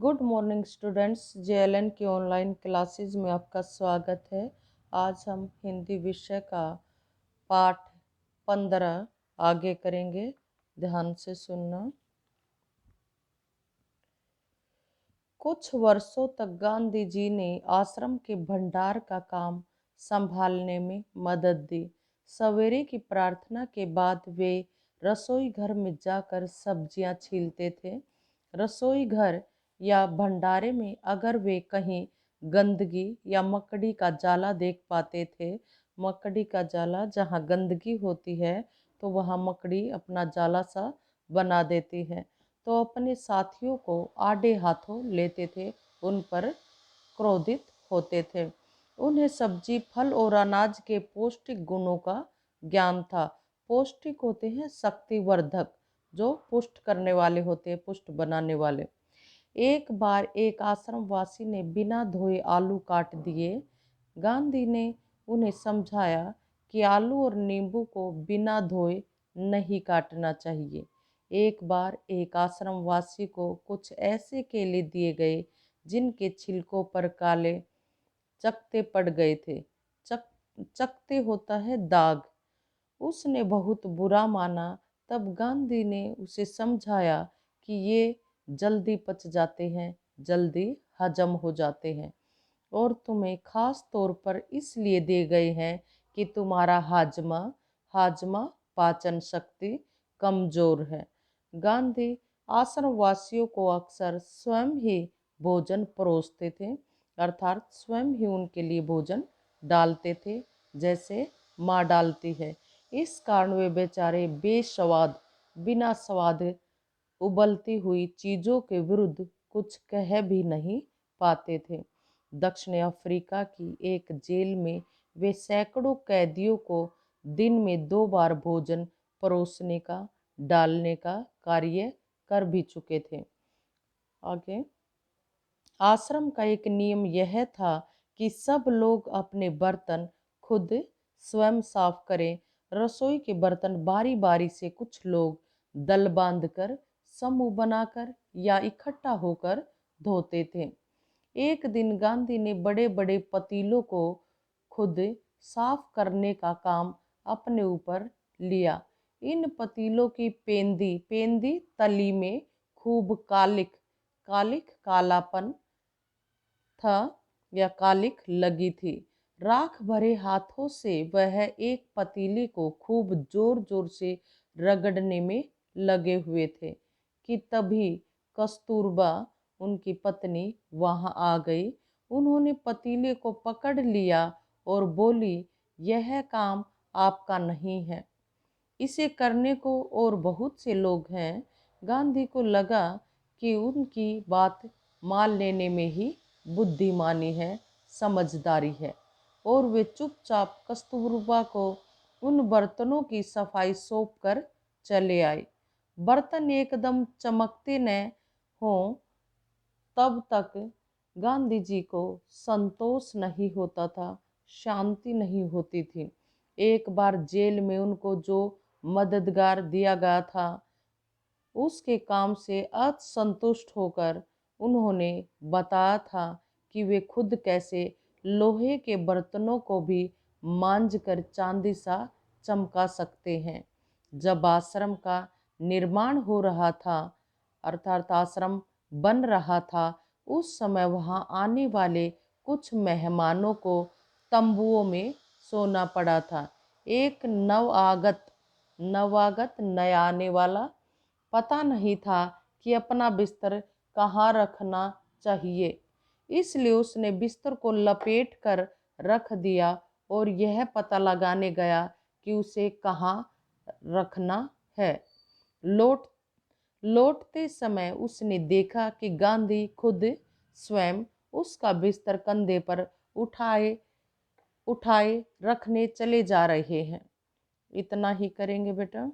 Good morning students, JLN की online classes में आपका स्वागत है। आज हम हिंदी विषय का पाठ 15 आगे करेंगे। ध्यान से सुनना। कुछ वर्षों तक गांधी जी ने आश्रम के भंडार का काम संभालने में मदद दी। सवेरे की प्रार्थना के बाद वे रसोई घर में जाकर सब्जियां छीलते थे। रसोई घर या भंडारे में अगर वे कहीं गंदगी या मकड़ी का जाला देख पाते थे, मकड़ी का जाला, जहाँ गंदगी होती है तो वहाँ मकड़ी अपना जाला सा बना देती है, तो अपने साथियों को आड़े हाथों लेते थे, उन पर क्रोधित होते थे। उन्हें सब्जी, फल और अनाज के पौष्टिक गुणों का ज्ञान था। पौष्टिक होते हैं शक्तिवर्धक, जो पुष्ट करने वाले होते हैं, पुष्ट बनाने वाले। एक बार एक आश्रमवासी ने बिना धोए आलू काट दिए। गांधी ने उन्हें समझाया कि आलू और नींबू को बिना धोए नहीं काटना चाहिए। एक बार एक आश्रमवासी को कुछ ऐसे केले दिए गए जिनके छिलकों पर काले चकत्ते पड़ गए थे। चकत्ते होता है दाग। उसने बहुत बुरा माना। तब गांधी ने उसे समझाया कि ये जल्दी पच जाते हैं, जल्दी हजम हो जाते हैं और तुम्हें खास तौर पर इसलिए दे गए हैं कि तुम्हारा हाजमा हाजमा पाचन शक्ति कमजोर है। गांधी आश्रमवासियों को अक्सर स्वयं ही भोजन परोसते थे, अर्थात स्वयं ही उनके लिए भोजन डालते थे, जैसे माँ डालती है। इस कारण वे बेचारे बेस्वाद, बिना स्वाद उबलती हुई चीजों के विरुद्ध कुछ कह भी नहीं पाते थे। दक्षिण अफ्रीका की एक जेल में वे सैकड़ों कैदियों को दिन में 2 बार भोजन परोसने का, डालने का कार्य कर भी चुके थे। आगे, आश्रम का एक नियम यह था कि सब लोग अपने बर्तन खुद स्वयं साफ करें। रसोई के बर्तन बारी बारी से कुछ लोग दल बांधकर, समूह बनाकर या इकट्ठा होकर धोते थे। एक दिन गांधी ने बड़े बड़े पतीलों को खुद साफ करने का काम अपने ऊपर लिया। इन पतीलों की पेंदी पेंदी तली में खूब कालिक कालिक कालापन था या कालिक लगी थी। राख भरे हाथों से वह एक पतीले को खूब जोर जोर से रगड़ने में लगे हुए थे कि तभी कस्तूरबा, उनकी पत्नी, वहां आ गई। उन्होंने पतीले को पकड़ लिया और बोली, यह काम आपका नहीं है, इसे करने को और बहुत से लोग हैं। गांधी को लगा कि उनकी बात मान लेने में ही बुद्धिमानी है, समझदारी है, और वे चुपचाप कस्तूरबा को उन बर्तनों की सफाई सौंप कर चले आए। बर्तन एकदम चमकते न हों तब तक गांधी जी को संतोष नहीं होता था, शांति नहीं होती थी। एक बार जेल में उनको जो मददगार दिया गया था, उसके काम से असंतुष्ट होकर उन्होंने बताया था कि वे खुद कैसे लोहे के बर्तनों को भी मांझ कर चांदी सा चमका सकते हैं। जब आश्रम का निर्माण हो रहा था, अर्थात आश्रम बन रहा था, उस समय वहां आने वाले कुछ मेहमानों को तंबुओं में सोना पड़ा था। एक नवागत नया आने वाला पता नहीं था कि अपना बिस्तर कहाँ रखना चाहिए, इसलिए उसने बिस्तर को लपेट कर रख दिया और यह पता लगाने गया कि उसे कहाँ रखना है। लौटते समय उसने देखा कि गांधी खुद स्वयं उसका बिस्तर कंधे पर उठाए उठाए रखने चले जा रहे हैं। इतना ही करेंगे बेटा।